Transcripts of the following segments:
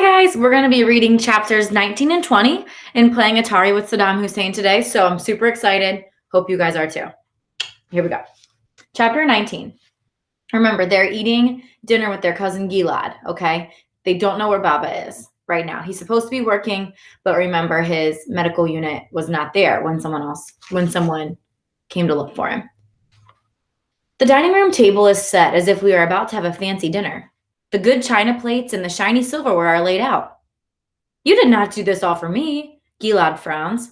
Hi guys, we're going to be reading chapters 19 and 20 and playing Atari with Saddam Hussein today, so I'm super excited. Hope you guys are too. Here we go. Chapter 19. Remember, they're eating dinner with their cousin Gilad, okay? They don't know where Baba is right now. He's supposed to be working, but remember his medical unit was not there when someone came to look for him. The dining room table is set as if we are about to have a fancy dinner. The good china plates and the shiny silverware are laid out. You did not do this all for me, Gilad frowns.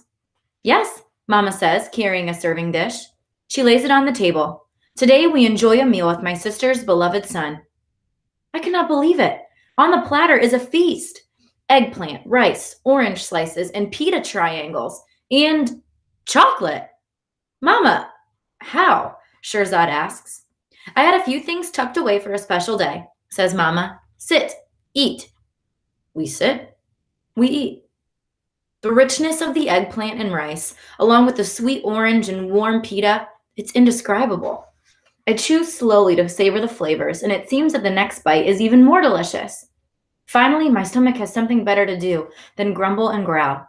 Yes, Mama says, carrying a serving dish. She lays it on the table. Today we enjoy a meal with my sister's beloved son. I cannot believe it. On the platter is a feast. Eggplant, rice, orange slices, and pita triangles, and chocolate. Mama, how? Shirzad asks. I had a few things tucked away for a special day, says Mama. Sit, eat. We sit, we eat. The richness of the eggplant and rice, along with the sweet orange and warm pita, it's indescribable. I chew slowly to savor the flavors, and it seems that the next bite is even more delicious. Finally, my stomach has something better to do than grumble and growl.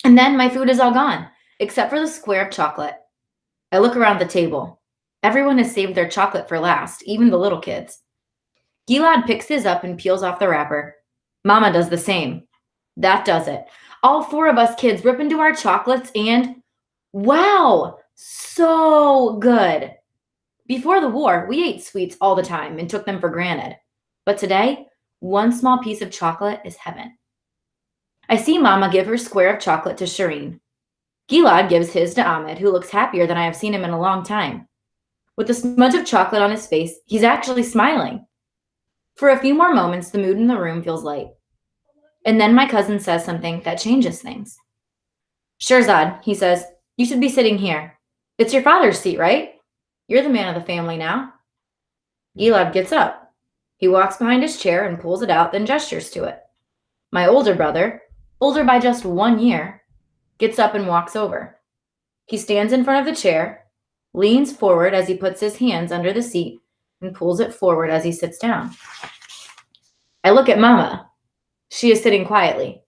And then my food is all gone, except for the square of chocolate. I look around the table. Everyone has saved their chocolate for last, even the little kids. Gilad picks his up and peels off the wrapper. Mama does the same. That does it. All four of us kids rip into our chocolates and, wow, so good. Before the war, we ate sweets all the time and took them for granted. But today, one small piece of chocolate is heaven. I see Mama give her square of chocolate to Shireen. Gilad gives his to Ahmed, who looks happier than I have seen him in a long time. With a smudge of chocolate on his face, he's actually smiling. For a few more moments, the mood in the room feels light. And then my cousin says something that changes things. Shirzad, he says, you should be sitting here. It's your father's seat, right? You're the man of the family now. Gilad gets up. He walks behind his chair and pulls it out, then gestures to it. My older brother, older by just 1 year, gets up and walks over. He stands in front of the chair, leans forward as he puts his hands under the seat, and pulls it forward as he sits down. I look at Mama. She is sitting quietly.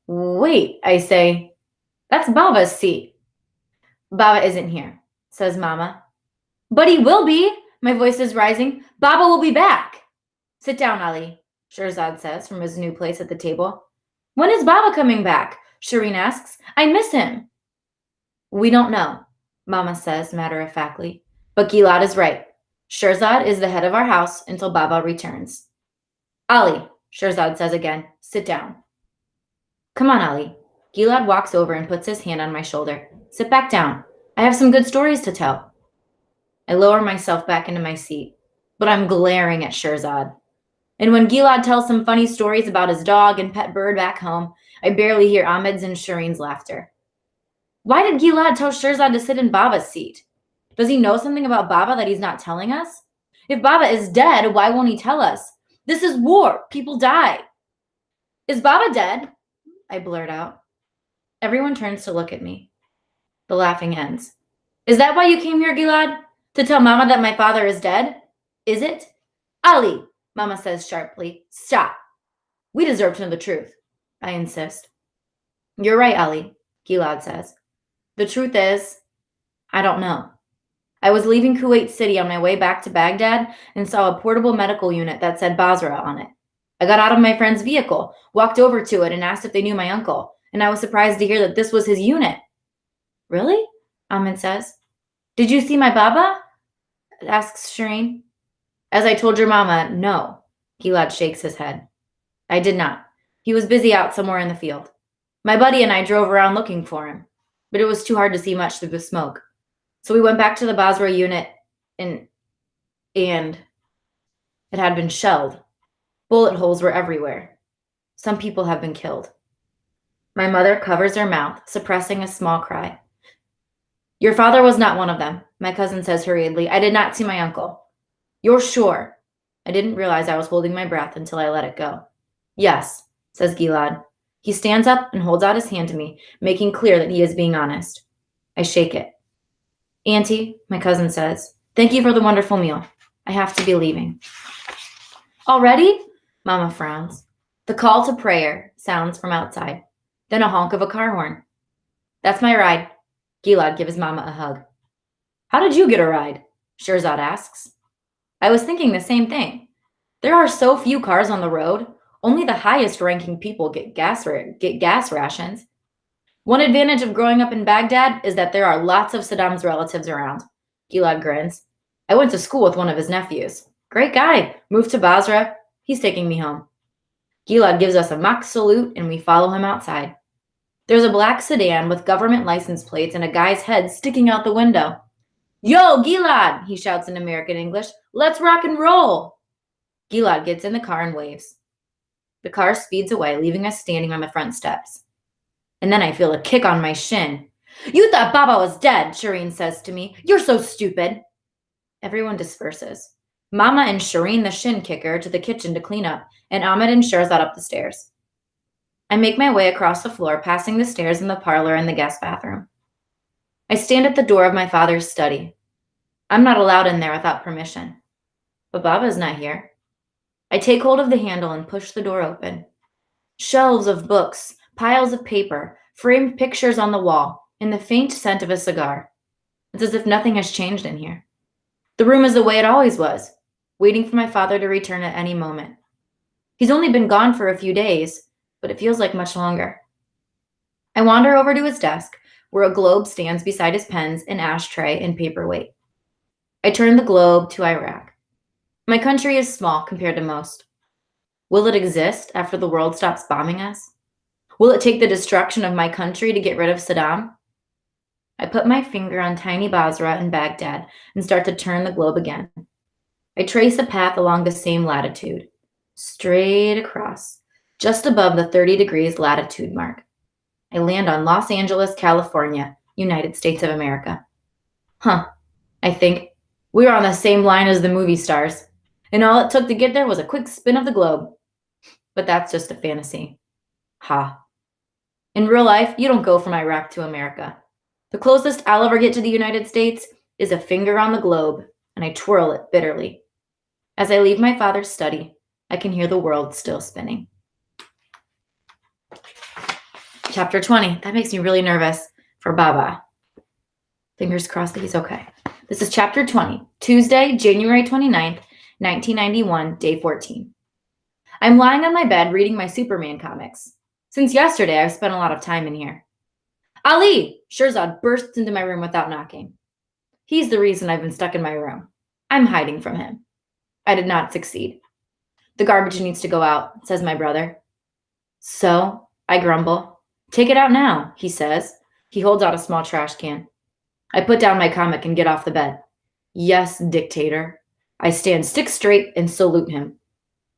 Wait, I say, that's Baba's seat. Baba isn't here, says Mama. But he will be, my voice is rising. Baba will be back. Sit down, Ali, Shirzad says from his new place at the table. When is Baba coming back? Shireen asks. I miss him. We don't know, Mama says matter-of-factly. But Gilad is right. Shirzad is the head of our house until Baba returns. Ali, Shirzad says again, sit down. Come on, Ali. Gilad walks over and puts his hand on my shoulder. Sit back down. I have some good stories to tell. I lower myself back into my seat, but I'm glaring at Shirzad. And when Gilad tells some funny stories about his dog and pet bird back home, I barely hear Ahmed's and Shireen's laughter. Why did Gilad tell Shirzad to sit in Baba's seat? Does he know something about Baba that he's not telling us? If Baba is dead, why won't he tell us? This is war. People die. Is Baba dead? I blurt out. Everyone turns to look at me. The laughing ends. Is that why you came here, Gilad? To tell Mama that my father is dead? Is it? Ali, Mama says sharply. Stop. We deserve to know the truth. I insist. You're right, Ali, Gilad says. The truth is, I don't know. I was leaving Kuwait City on my way back to Baghdad and saw a portable medical unit that said Basra on it. I got out of my friend's vehicle, walked over to it, and asked if they knew my uncle, and I was surprised to hear that this was his unit. Really? Ahmed says. Did you see my Baba? Asks Shireen. As I told your Mama, no. Gilad shakes his head. I did not. He was busy out somewhere in the field. My buddy and I drove around looking for him, but it was too hard to see much through the smoke. So we went back to the Basra unit and it had been shelled. Bullet holes were everywhere. Some people have been killed. My mother covers her mouth, suppressing a small cry. Your father was not one of them, my cousin says hurriedly. I did not see my uncle. You're sure? I didn't realize I was holding my breath until I let it go. Yes, says Gilad. He stands up and holds out his hand to me, making clear that he is being honest. I shake it. Auntie, my cousin says, thank you for the wonderful meal. I have to be leaving. Already? Mama frowns. The call to prayer sounds from outside, then a honk of a car horn. That's my ride. Gilad gives Mama a hug. How did you get a ride? Shirzad asks. I was thinking the same thing. There are so few cars on the road. Only the highest ranking people get gas rations. One advantage of growing up in Baghdad is that there are lots of Saddam's relatives around. Gilad grins. I went to school with one of his nephews. Great guy. Moved to Basra. He's taking me home. Gilad gives us a mock salute and we follow him outside. There's a black sedan with government license plates and a guy's head sticking out the window. Yo, Gilad, he shouts in American English. Let's rock and roll. Gilad gets in the car and waves. The car speeds away, leaving us standing on the front steps. And then I feel a kick on my shin. You thought Baba was dead, Shireen says to me. You're so stupid. Everyone disperses. Mama and Shireen, the shin kicker, to the kitchen to clean up, and Ahmed and Shirzad up the stairs. I make my way across the floor, passing the stairs in the parlor and the guest bathroom. I stand at the door of my father's study. I'm not allowed in there without permission. But Baba's not here. I take hold of the handle and push the door open. Shelves of books, piles of paper, framed pictures on the wall, and the faint scent of a cigar. It's as if nothing has changed in here. The room is the way it always was, waiting for my father to return at any moment. He's only been gone for a few days, but it feels like much longer. I wander over to his desk, where a globe stands beside his pens, an ashtray, and paperweight. I turn the globe to Iraq. My country is small compared to most. Will it exist after the world stops bombing us? Will it take the destruction of my country to get rid of Saddam? I put my finger on tiny Basra and Baghdad and start to turn the globe again. I trace a path along the same latitude, straight across, just above the 30 degrees latitude mark. I land on Los Angeles, California, United States of America. I think. We were on the same line as the movie stars, and all it took to get there was a quick spin of the globe. But that's just a fantasy. In real life, you don't go from Iraq to America. The closest I'll ever get to the United States is a finger on the globe, and I twirl it bitterly. As I leave my father's study, I can hear the world still spinning. Chapter 20. That makes me really nervous for Baba. Fingers crossed that he's okay. This is chapter 20, Tuesday, January 29th, 1991, day 14. I'm lying on my bed reading my Superman comics. Since yesterday, I've spent a lot of time in here. Ali! Shirzad bursts into my room without knocking. He's the reason I've been stuck in my room. I'm hiding from him. I did not succeed. The garbage needs to go out, says my brother. So, I grumble. Take it out now, he says. He holds out a small trash can. I put down my comic and get off the bed. Yes, dictator. I stand stick straight and salute him.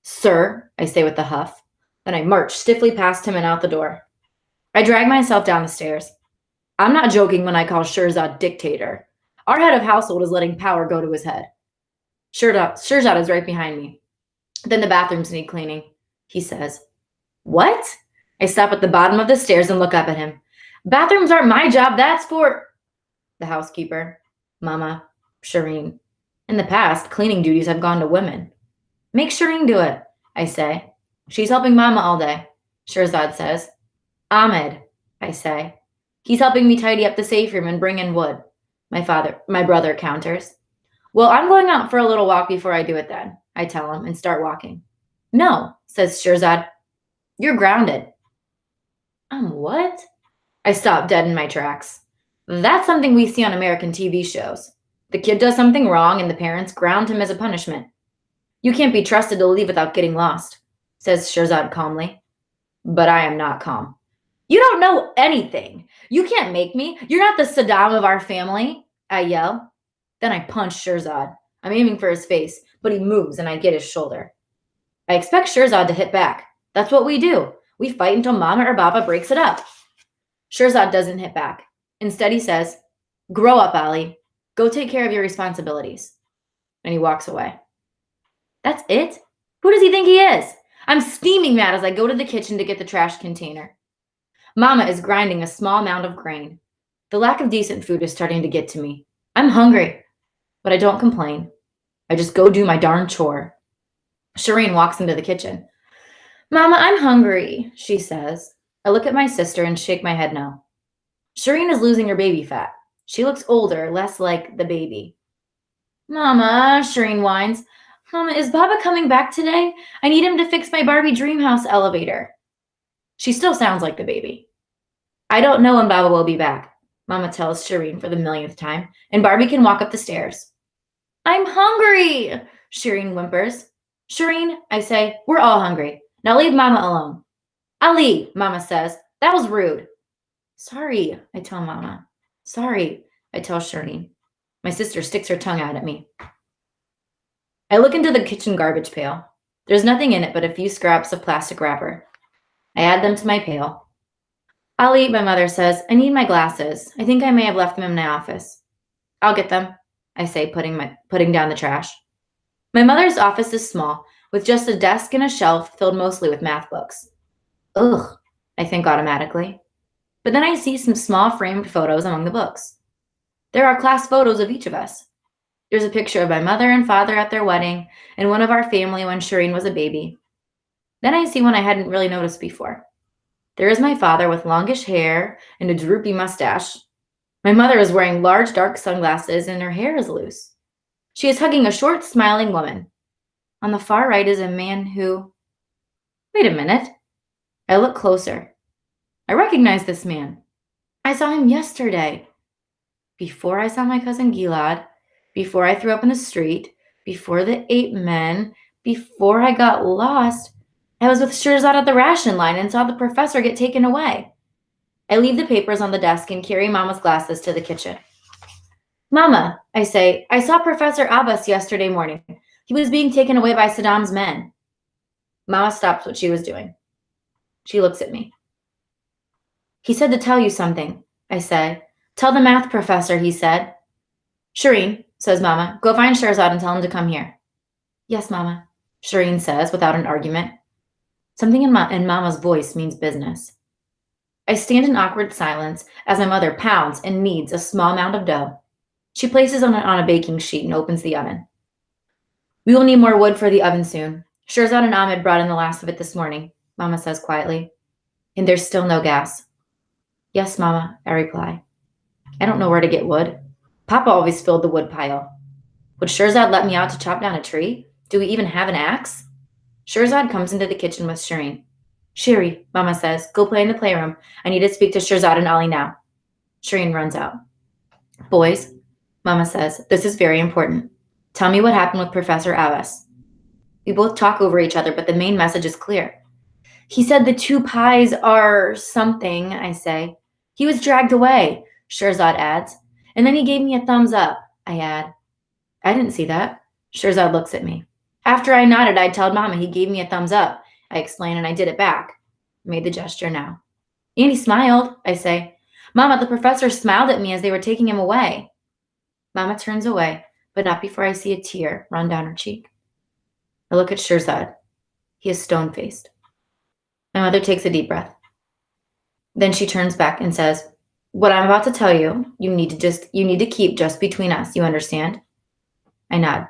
Sir, I say with a huff. Then I march stiffly past him and out the door. I drag myself down the stairs. I'm not joking when I call Shirzad dictator. Our head of household is letting power go to his head. Shirzad is right behind me. Then the bathrooms need cleaning, he says. What? I stop at the bottom of the stairs and look up at him. Bathrooms aren't my job, that's for... The housekeeper, Mama, Shireen. In the past, cleaning duties have gone to women. Make Shireen do it, I say. She's helping Mama all day, Shirzad says. Ahmed, I say. He's helping me tidy up the safe room and bring in wood, my brother counters. Well, I'm going out for a little walk before I do it then, I tell him and start walking. No, says Shirzad. You're grounded. What? I stop dead in my tracks. That's something we see on American TV shows. The kid does something wrong and the parents ground him as a punishment. You can't be trusted to leave without getting lost, says Shirzad calmly. But I am not calm. You don't know anything. You can't make me. You're not the Saddam of our family, I yell. Then I punch Shirzad. I'm aiming for his face, but he moves and I get his shoulder. I expect Shirzad to hit back. That's what we do. We fight until Mama or Baba breaks it up. Shirzad doesn't hit back. Instead, he says, grow up, Ali. Go take care of your responsibilities. And he walks away. That's it? Who does he think he is? I'm steaming mad as I go to the kitchen to get the trash container. Mama is grinding a small mound of grain. The lack of decent food is starting to get to me. I'm hungry, but I don't complain. I just go do my darn chore. Shireen walks into the kitchen. Mama, I'm hungry, she says. I look at my sister and shake my head no. Shireen is losing her baby fat. She looks older, less like the baby. Mama, Shireen whines. Mama, is Baba coming back today? I need him to fix my Barbie Dreamhouse elevator. She still sounds like the baby. I don't know when Baba will be back, Mama tells Shireen for the millionth time, and Barbie can walk up the stairs. I'm hungry, Shireen whimpers. Shireen, I say, we're all hungry. Now leave Mama alone. I'll leave, Mama says. That was rude. Sorry, I tell Mama. Sorry, I tell Shireen. My sister sticks her tongue out at me. I look into the kitchen garbage pail. There's nothing in it but a few scraps of plastic wrapper. I add them to my pail. I'll eat, my mother says. I need my glasses. I think I may have left them in my office. I'll get them, I say, putting down the trash. My mother's office is small, with just a desk and a shelf filled mostly with math books. Ugh, I think automatically. But then I see some small framed photos among the books. There are class photos of each of us. There's a picture of my mother and father at their wedding, and one of our family when Shireen was a baby. Then I see one I hadn't really noticed before. There is my father with longish hair and a droopy mustache. My mother is wearing large dark sunglasses and her hair is loose. She is hugging a short, smiling woman. On the far right is a man who... Wait a minute. I look closer. I recognize this man. I saw him yesterday. Before I saw my cousin Gilad, before I threw up in the street, before the 8 men, before I got lost, I was with Shirzad at the ration line and saw the professor get taken away. I leave the papers on the desk and carry Mama's glasses to the kitchen. Mama, I say, I saw Professor Abbas yesterday morning. He was being taken away by Saddam's men. Mama stops what she was doing. She looks at me. He said to tell you something, I say. Tell the math professor, he said. Shireen, says Mama, go find Shirzad and tell him to come here. Yes, Mama, Shireen says without an argument. Something in Mama's voice means business. I stand in awkward silence as my mother pounds and kneads a small mound of dough. She places it on a baking sheet and opens the oven. We will need more wood for the oven soon. Shirzad and Ahmed brought in the last of it this morning, Mama says quietly. And there's still no gas. Yes, Mama, I reply. I don't know where to get wood. Papa always filled the wood pile. Would Shirzad let me out to chop down a tree? Do we even have an axe? Shirzad comes into the kitchen with Shireen. Shiri, Mama says, go play in the playroom. I need to speak to Shirzad and Ali now. Shireen runs out. Boys, Mama says, this is very important. Tell me what happened with Professor Abbas. We both talk over each other, but the main message is clear. He said the 2 pies are something, I say. He was dragged away, Shirzad adds. And then he gave me a thumbs up, I add. I didn't see that. Shirzad looks at me. After I nodded, I told Mama he gave me a thumbs up, I explain, and I did it back. I made the gesture now. And he smiled, I say. Mama, the professor smiled at me as they were taking him away. Mama turns away, but not before I see a tear run down her cheek. I look at Shirzad. He is stone-faced. My mother takes a deep breath. Then she turns back and says, what I'm about to tell you, you need to keep just between us, you understand? I nod.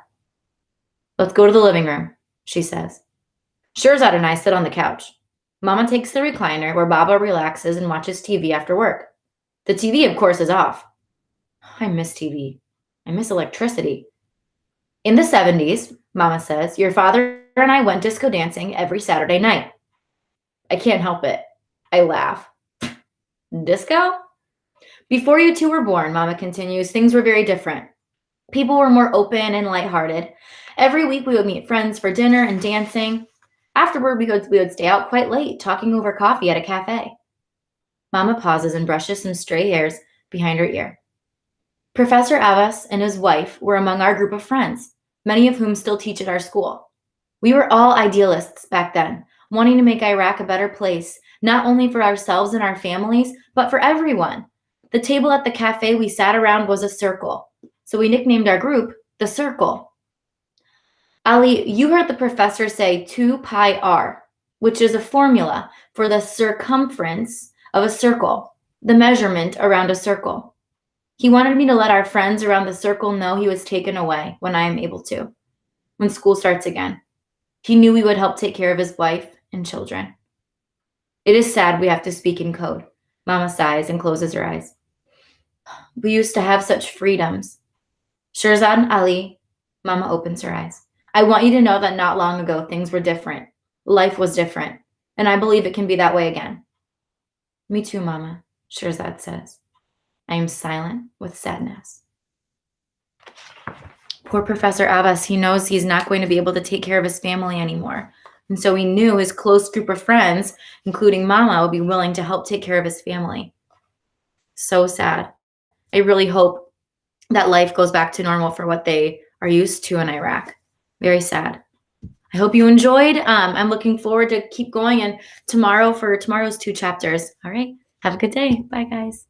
Let's go to the living room, she says. Shirzad and I sit on the couch. Mama takes the recliner where Baba relaxes and watches TV after work. The TV, of course, is off. I miss TV. I miss electricity. In the 70s, Mama says, your father and I went disco dancing every Saturday night. I can't help it. I laugh. Disco? Before you 2 were born, Mama continues, things were very different. People were more open and lighthearted. Every week we would meet friends for dinner and dancing. Afterward, we would stay out quite late, talking over coffee at a cafe. Mama pauses and brushes some stray hairs behind her ear. Professor Abbas and his wife were among our group of friends, many of whom still teach at our school. We were all idealists back then, wanting to make Iraq a better place, not only for ourselves and our families, but for everyone. The table at the cafe we sat around was a circle, so we nicknamed our group the Circle. Ali, you heard the professor say 2 pi r, which is a formula for the circumference of a circle, the measurement around a circle. He wanted me to let our friends around the circle know he was taken away when I am able to, when school starts again. He knew we would help take care of his wife and children. It is sad we have to speak in code. Mama sighs and closes her eyes. We used to have such freedoms. Shirzad Ali, Mama opens her eyes. I want you to know that not long ago things were different. Life was different. And I believe it can be that way again. Me too, Mama, Shirzad says. I am silent with sadness. Poor Professor Abbas, he knows he's not going to be able to take care of his family anymore. And so he knew his close group of friends, including Mama, would be willing to help take care of his family. So sad. I really hope that life goes back to normal for what they are used to in Iraq. Very sad. I hope you enjoyed. I'm looking forward to keep going and tomorrow for tomorrow's 2 chapters. All right. Have a good day. Bye, guys.